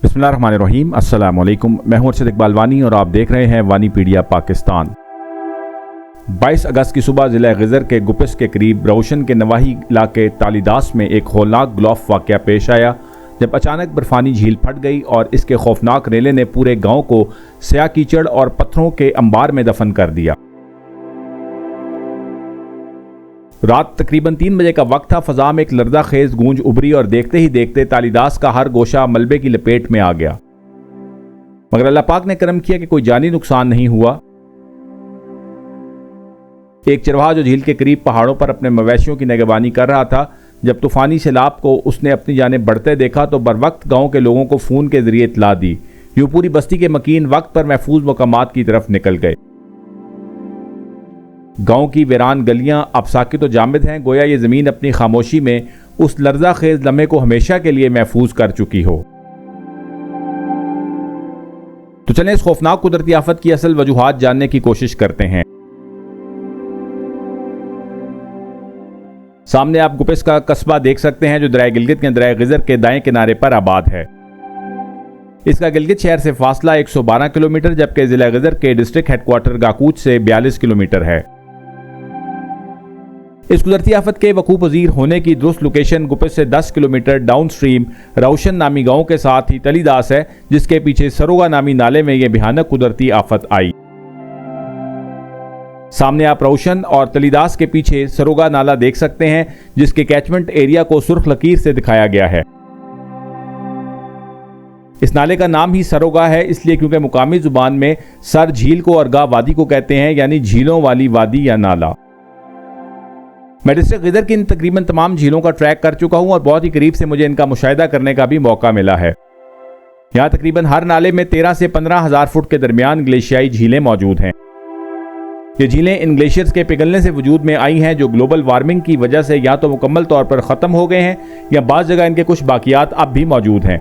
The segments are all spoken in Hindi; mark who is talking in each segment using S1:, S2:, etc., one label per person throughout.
S1: बिस्मिल्लाहिर्रहमानिर्रहीम। अस्सलाम वालेकुम। मैं हूं अर्शद इकबाल वानी और आप देख रहे हैं वानीपीडिया पाकिस्तान। 22 अगस्त की सुबह ज़िला ग़िज़र के गुपिस के करीब रोशन के नवाही इलाके तालीदास में एक होलनाक ग्लोफ वाक़या पेश आया, जब अचानक बर्फ़ानी झील फट गई और इसके खौफनाक रेले ने पूरे गांव को स्याह कीचड़ और पत्थरों के अंबार में दफन कर दिया। रात तकरीबन 3 बजे का वक्त था। फ़ज़ा में एक लर्ज़ा खेज़ गूंज उभरी और देखते ही देखते तालीदास का हर गोशा मलबे की लपेट में आ गया, मगर अल्लाह पाक ने करम किया कि कोई जानी नुकसान नहीं हुआ। एक चरवाहा जो झील के करीब पहाड़ों पर अपने मवेशियों की निगहबानी कर रहा था, जब तूफ़ानी सैलाब को उसने अपनी जानिब बढ़ते देखा तो बर वक्त गाँव के लोगों को फ़ोन के ज़रिए इत्तला दी। यूँ पूरी बस्ती के मकीन वक्त पर महफूज मकामात की तरफ निकल गए। गांव की वीरान गलियां अब साकित तो जामिद हैं, गोया ये ज़मीन अपनी खामोशी में उस लर्ज़ा खेज़ लम्हे को हमेशा के लिए महफूज कर चुकी हो। तो चलें इस खौफनाक कुदरती आफत की असल वजूहात जानने की कोशिश करते हैं। सामने आप गुपिस का कस्बा देख सकते हैं, जो दरिया गिलगित के दरिया ग़िज़र के दाएं किनारे पर आबाद है। इसका गिलगित शहर से फासला 112 किलोमीटर, जबकि ज़िला ग़िज़र के डिस्ट्रिक्ट हेडक्वार्टर गाकूच से 42 किलोमीटर है। इस कुदरती आफत के वकूफ़ पज़ीर होने की दुरुस्त लोकेशन गुपिस से 10 किलोमीटर डाउन स्ट्रीम रोशन नामी गांव के साथ ही तलीदास है, जिसके पीछे सरोगा नामी नाले में यह भयानक कुदरती आफत आई। सामने आप रोशन और तलीदास के पीछे सरोगा नाला देख सकते हैं, जिसके कैचमेंट एरिया को सुर्ख लकीर से दिखाया गया है। इस नाले का नाम ही सरोगा है इसलिए क्योंकि मुकामी जुबान में सर झील को और गा वादी को कहते हैं, यानी झीलों वाली वादी या नाला। मैं डिस्ट्रिक्ट ग़िज़र की इन तकरीबन तमाम झीलों का ट्रैक कर चुका हूं और बहुत ही करीब से मुझे इनका मुशाहिदा करने का भी मौका मिला है। यहां तकरीबन हर नाले में 13 से 15 हज़ार फुट के दरमियान ग्लेशियाई झीलें मौजूद हैं। ये झीलें इन ग्लेशियर्स के पिघलने से वजूद में आई हैं, जो ग्लोबल वार्मिंग की वजह से या तो मुकम्मल तौर पर ख़त्म हो गए हैं या बाज़ जगह इनके कुछ बाकियात अब भी मौजूद हैं।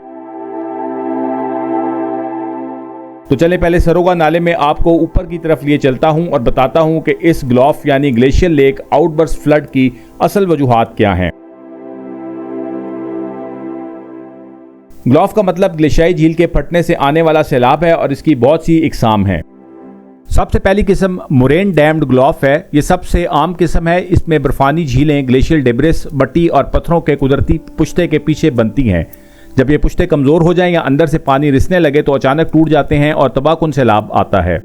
S1: तो चले पहले सरोगा नाले में आपको ऊपर की तरफ लिए चलता हूं और बताता हूं कि इस ग्लोफ यानी ग्लेशियर लेक आउटबर्स्ट फ्लड की असल वजूहात क्या हैं। ग्लोफ का मतलब ग्लेशियाई झील के फटने से आने वाला सैलाब है और इसकी बहुत सी इकसाम हैं। सबसे पहली किस्म मोरेन डैम्ड ग्लोफ है। ये सबसे आम किस्म है। इसमें बर्फानी झीलें ग्लेशियल डेब्रिस, मट्टी और पत्थरों के कुदरती पुश्ते के पीछे बनती हैं। जब ये पुश्ते कमज़ोर हो जाएं या अंदर से पानी रिसने लगे तो अचानक टूट जाते हैं और तबाहकुन सैलाब आता है।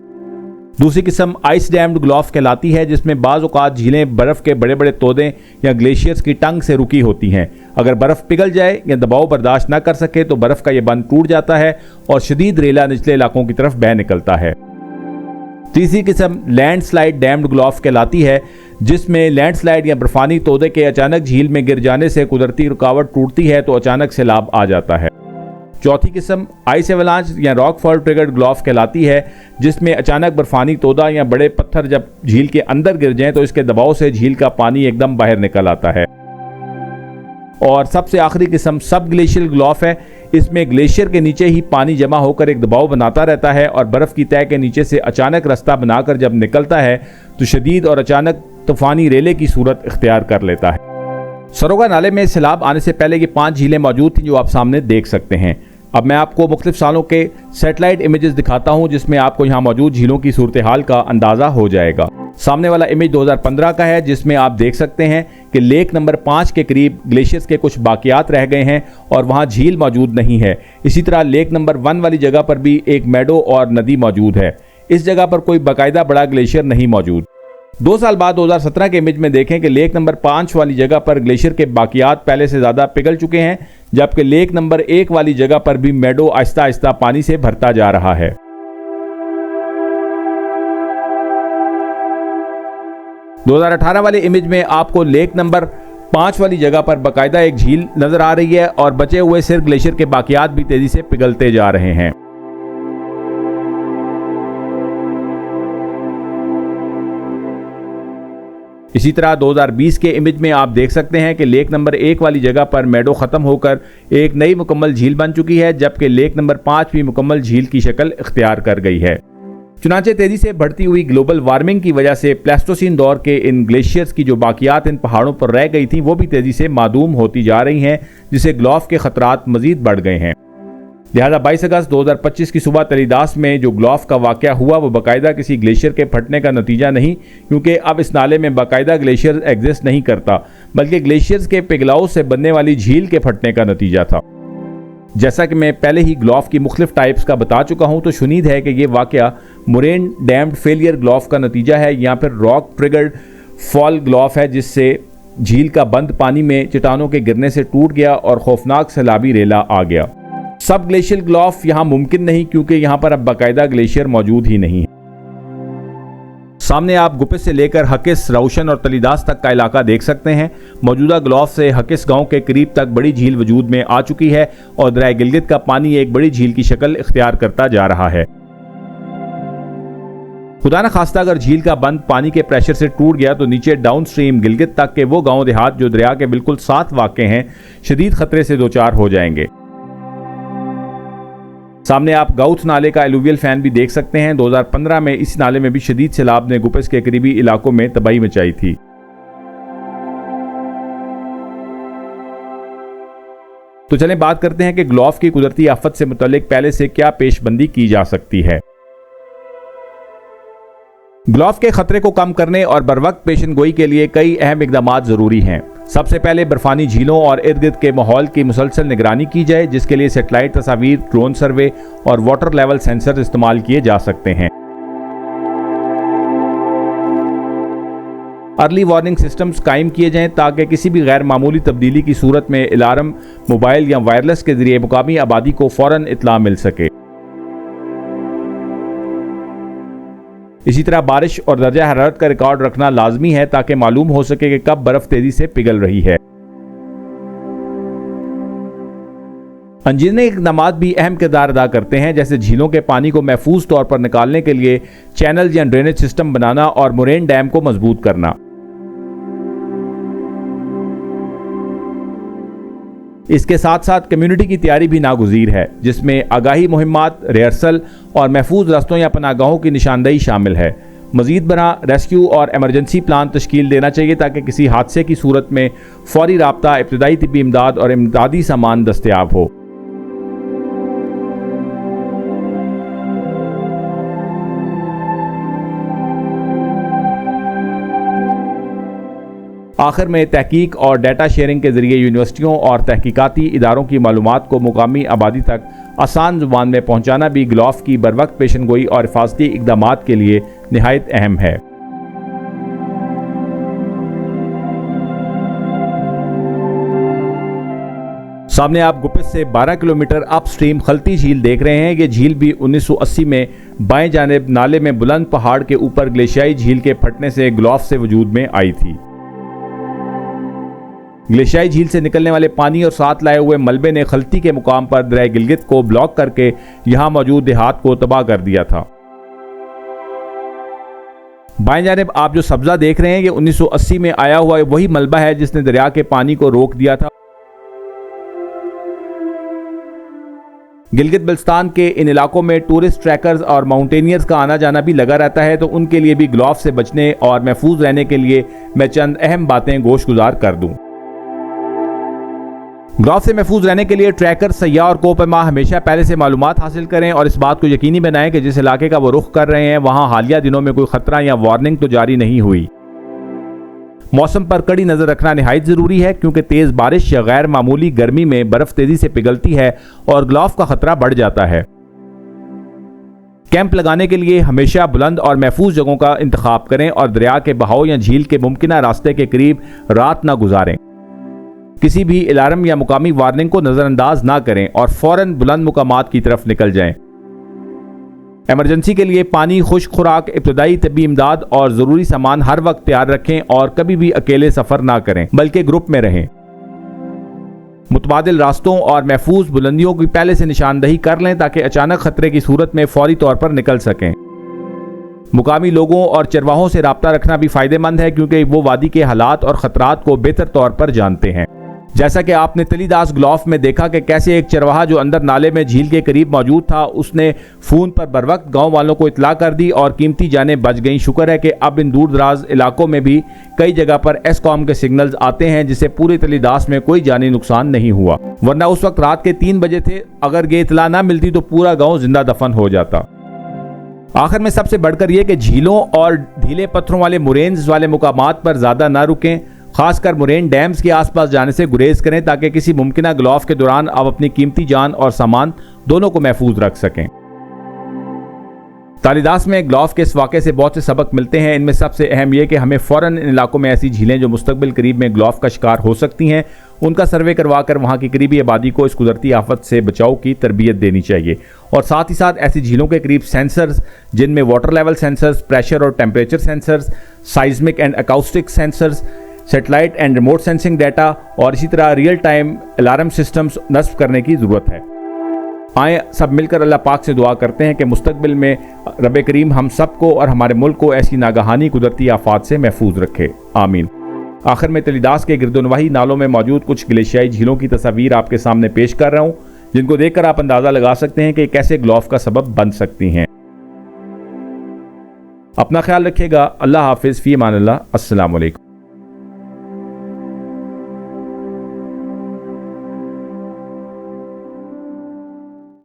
S1: दूसरी किस्म आइस डैम्ड ग्लोफ कहलाती है, जिसमें बाज़ औक़ात झीलें बर्फ़ के बड़े बड़े तोदे या ग्लेशियर्स की टंग से रुकी होती हैं। अगर बर्फ़ पिघल जाए या दबाव बर्दाश्त न कर सके तो बर्फ़ का यह बंद टूट जाता है और शदीद रेला निचले इलाकों की तरफ बह निकलता है। तीसरी किस्म लैंडस्लाइड डैम्ड ग्लोफ कहलाती है, जिसमें लैंडस्लाइड या बर्फानी तोदे के अचानक झील में गिर जाने से कुदरती रुकावट टूटती है तो अचानक सैलाब आ जाता है। चौथी किस्म आइस एवलांच या रॉकफॉल ट्रिगर्ड ग्लोफ कहलाती है, जिसमें अचानक बर्फानी तोदा या बड़े पत्थर जब झील के अंदर गिर जाएं तो इसके दबाव से झील का पानी एकदम बाहर निकल आता है। और सबसे आखिरी किस्म सब ग्लेशियल ग्लोफ है। इसमें ग्लेशियर के नीचे ही पानी जमा होकर एक दबाव बनाता रहता है और बर्फ़ की तह के नीचे से अचानक रास्ता बनाकर जब निकलता है तो शदीद और अचानक तूफ़ानी रेले की सूरत इख्तियार कर लेता है। सरोगा नाले में सैलाब आने से पहले ये 5 झीलें मौजूद थीं, जो आप सामने देख सकते हैं। अब मैं आपको मुख्तलिफ सालों के सैटेलाइट इमेजेस दिखाता हूँ, जिसमें आपको यहाँ मौजूद झीलों की सूरत हाल का अंदाज़ा हो जाएगा। सामने वाला इमेज 2015 का है, जिसमें आप देख सकते हैं कि लेक नंबर 5 के करीब ग्लेशियर्स के कुछ बाकियात रह गए हैं और वहाँ झील मौजूद नहीं है। इसी तरह लेक नंबर 1 वाली जगह पर भी एक मेडो और नदी मौजूद है। इस जगह पर कोई बाकायदा बड़ा ग्लेशियर नहीं मौजूद। 2 साल बाद 2017 के इमेज में देखें कि लेक नंबर 5 वाली जगह पर ग्लेशियर के बाकियात पहले से ज़्यादा पिघल चुके हैं, जबकि लेक नंबर 1 वाली जगह पर भी मेडो आहिस्ता आहिस्ता पानी से भरता जा रहा है। दो 2018 वाले इमेज में आपको लेक नंबर 5 वाली जगह पर बाकायदा एक झील नजर आ रही है और बचे हुए सिर्फ ग्लेशियर के बाकियात भी तेजी से पिघलते जा रहे हैं। इसी तरह 2020 के इमेज में आप देख सकते हैं कि लेक नंबर 1 वाली जगह पर मेडो ख़त्म होकर एक नई मुकम्मल झील बन चुकी है, जबकि लेक नंबर 5 भी मुकम्मल झील की शक्ल इख्तियार कर गई है। चुनांचे तेजी से बढ़ती हुई ग्लोबल वार्मिंग की वजह से प्लेस्टोसीन दौर के इन ग्लेशियर्स की जो बाकियात इन पहाड़ों पर रह गई थी वो भी तेजी से मादूम होती जा रही हैं, जिससे ग्लोफ के खतरात मजीद बढ़ गए हैं। लिहाजा 22 अगस्त 2025 की सुबह तलीदास में जो ग्लॉफ का वाक़या हुआ वो बाकायदा किसी ग्लेशियर के फटने का नतीजा नहीं, क्योंकि अब इस नाले में बाकायदा ग्लेशियर एग्जिस्ट नहीं करता, बल्कि ग्लेशियर्स के पिघलाव से बनने वाली झील के फटने का नतीजा था। जैसा कि मैं पहले ही ग्लॉफ की मुख्तलिफ टाइप्स का बता चुका हूँ, तो शुनीद है कि ये वाक़या मुरेन डैम्ड फेलियर ग्लॉफ का नतीजा है या फिर रॉक ट्रिगर्ड फॉल ग्लॉफ है, जिससे झील का बंद पानी में चट्टानों के गिरने से टूट गया और खौफनाक सैलाबी रेला आ गया। सब ग्लेशियल ग्लॉफ यहाँ मुमकिन नहीं, क्योंकि यहाँ पर अब बाकायदा ग्लेशियर मौजूद ही नहीं है। सामने आप गुपिस से लेकर हकिस, रौशन और तलीदास तक का इलाका देख सकते हैं। मौजूदा ग्लॉफ से हकिस गांव के करीब तक बड़ी झील वजूद में आ चुकी है और दरिया गिलगित का पानी एक बड़ी झील की शक्ल इख्तियार करता जा रहा है। खुदा न खास्ता अगर झील का बंद पानी के प्रेशर से टूट गया तो नीचे डाउन स्ट्रीम गिलगित तक के वो गांव देहात जो दरिया के बिल्कुल साथ वाक़े हैं शदीद खतरे से दो चार हो जाएंगे। सामने आप गाउथ नाले का एलुवियल फैन भी देख सकते हैं। 2015 में इस नाले में भी शदीद सैलाब ने गुपिस के करीबी इलाकों में तबाही मचाई थी। तो चलें बात करते हैं कि ग्लॉफ की कुदरती आफत से मुतल्लिक पहले से क्या पेशबंदी की जा सकती है। ग्लॉफ के खतरे को कम करने और बरवक्त पेशन गोई के लिए कई अहम इकदाम जरूरी हैं। सबसे पहले बर्फानी झीलों और इर्द गिर्द के माहौल की मुसलसल निगरानी की जाए, जिसके लिए सेटेलाइट तस्वीर, ड्रोन सर्वे और वाटर लेवल सेंसर इस्तेमाल किए जा सकते हैं। अर्ली वार्निंग सिस्टम्स कायम किए जाएं ताकि किसी भी गैर मामूली तब्दीली की सूरत में अलार्म, मोबाइल या वायरलेस के जरिए मुकामी आबादी को फौरन इत्तला मिल सके। इसी तरह बारिश और दर्जा हरारत का रिकॉर्ड रखना लाजमी है ताकि मालूम हो सके कि कब बर्फ तेजी से पिघल रही है। इंजीनियरिंग इकदाम भी अहम किरदार अदा करते हैं, जैसे झीलों के पानी को महफूज तौर पर निकालने के लिए चैनल या ड्रेनेज सिस्टम बनाना और मुरेन डैम को मजबूत करना। इसके साथ साथ कम्युनिटी की तैयारी भी नागुज़ीर है, जिसमें आगाही मुहिम्मात, रिहर्सल और महफूज रास्तों या पनाहगाहों की निशानदेही शामिल है। मजीद बना रेस्क्यू और एमरजेंसी प्लान तश्कील देना चाहिए ताकि किसी हादसे की सूरत में फौरी राब्ता, इब्तदाई तिब्बी इमदाद और इमदादी सामान दस्तयाब हो। आखिर में तहकीक और डाटा शेयरिंग के जरिए यूनिवर्सिटियों और तहकीकाती इदारों की मालूमात को मुकामी आबादी तक आसान जुबान में पहुँचाना भी ग्लॉफ की बरवक्त पेशन गोई और हिफाजती इकदामात के लिए निहायत अहम है। सामने आप गुपिस से 12 किलोमीटर अपस्ट्रीम खलती झील देख रहे हैं। ये झील भी 1980 में बाएं जानिब नाले में बुलंद पहाड़ के ऊपर ग्लेशियाई झील के फटने से ग्लॉफ से वजूद में आई थी। ग्लेशियाई झील से निकलने वाले पानी और साथ लाए हुए मलबे ने खलती के मुकाम पर दरिया गिलगित को ब्लॉक करके यहां मौजूद देहात को तबाह कर दिया था। बाएं जानिब आप जो सब्जा देख रहे हैं ये 1980 में आया हुआ वही मलबा है जिसने दरिया के पानी को रोक दिया था। गिलगित बल्तिस्तान के इन इलाकों में टूरिस्ट ट्रैकर्स और माउंटेनियर्स का आना जाना भी लगा रहता है, तो उनके लिए भी ग्लॉफ से बचने और महफूज रहने के लिए मैं चंद अहम बातें गोशगुजार कर दूं। ग्लॉफ से महफूज रहने के लिए ट्रैकर, सयाह और कोपमा हमेशा पहले से मालूमात हासिल करें और इस बात को यकीनी बनाएं कि जिस इलाके का वो रुख कर रहे हैं वहां हालिया दिनों में कोई खतरा या वार्निंग तो जारी नहीं हुई। मौसम पर कड़ी नजर रखना निहायत जरूरी है, क्योंकि तेज बारिश या गैर मामूली गर्मी में बर्फ तेजी से पिघलती है और ग्लॉफ का खतरा बढ़ जाता है। कैंप लगाने के लिए हमेशा बुलंद और महफूज जगहों का इंतखाब करें और दरिया के बहाव या झील के मुमकिना रास्ते के करीब रात न गुजारें। किसी भी अलार्म या मुकामी वार्निंग को नजरअंदाज ना करें और फौरन बुलंद मुकामात की तरफ निकल जाएं। इमरजेंसी के लिए पानी, खुश्क खुराक, इब्तदाई तबी इमदाद और ज़रूरी सामान हर वक्त तैयार रखें और कभी भी अकेले सफ़र ना करें बल्कि ग्रुप में रहें। मुतबादिल रास्तों और महफूज बुलंदियों की पहले से निशानदही कर लें ताकि अचानक खतरे की सूरत में फौरी तौर पर निकल सकें। मुकामी लोगों और चरवाहों से राब्ता रखना भी फ़ायदेमंद है, क्योंकि वो वादी के हालात और ख़तरात को बेहतर तौर पर जानते हैं। जैसा कि आपने तलीदास ग्लॉफ में देखा कि कैसे एक चरवाहा जो अंदर नाले में झील के करीब मौजूद था, उसने फ़ोन पर बर वक्त गाँव वालों को इतला कर दी और कीमती जानें बच गईं। शुक्र है कि अब इन दूर दराज इलाकों में भी कई जगह पर एस्कॉम के सिग्नल्स आते हैं, जिससे पूरे तलीदास में कोई जानी नुकसान नहीं हुआ, वरना उस वक्त रात के 3 बजे थे। अगर ये इतला ना मिलती तो पूरा गाँव जिंदा दफन हो जाता। आखिर में सबसे बढ़कर यह कि झीलों और ढीले पत्थरों वाले मुरेन्स वाले मुकामात पर ज़्यादा ना रुकें, खासकर मुरेन डैम्स के आसपास जाने से गुरेज करें ताकि किसी मुमकिन ग्लॉफ के दौरान आप अपनी कीमती जान और सामान दोनों को महफूज रख सकें। तालिदास में ग्लॉफ के इस वाक़े से बहुत से सबक मिलते हैं। इनमें सबसे अहम यह कि हमें फ़ौरन इन इलाकों में ऐसी झीलें जो मुस्तकबिल करीब में ग्लॉफ का शिकार हो सकती हैं, उनका सर्वे करवा कर वहाँ की करीबी आबादी को इस कुदरती आफत से बचाव की तरबियत देनी चाहिए। और साथ ही साथ ऐसी झीलों के करीब सेंसर्स, जिनमें वाटर लेवल सेंसर्स, प्रेशर और temperature sensors, seismic and acoustic sensors, satellite and remote sensing data और इसी तरह रियल टाइम अलार्म सिस्टम्स नस्ब करने की ज़रूरत है। आए सब मिलकर अल्लाह पाक से दुआ करते हैं कि मुस्तकबिल में रब करीम हम सबको और हमारे मुल्क को ऐसी नागहानी कुदरती आफात से महफूज रखे, आमीन। आखिर में तलीदास के गिरदोनवाही नालों में मौजूद कुछ ग्लेशियाई झीलों की तस्वीर आपके सामने पेश कर रहा हूँ, जिनको देखकर आप अंदाज़ा लगा सकते हैं कि कैसे ग्लॉफ का सबब बन सकती हैं। अपना ख्याल रखिएगा। अल्लाह हाफिज़, फ़ी अमान अल्लाह। अस्सलाम वालेकुम।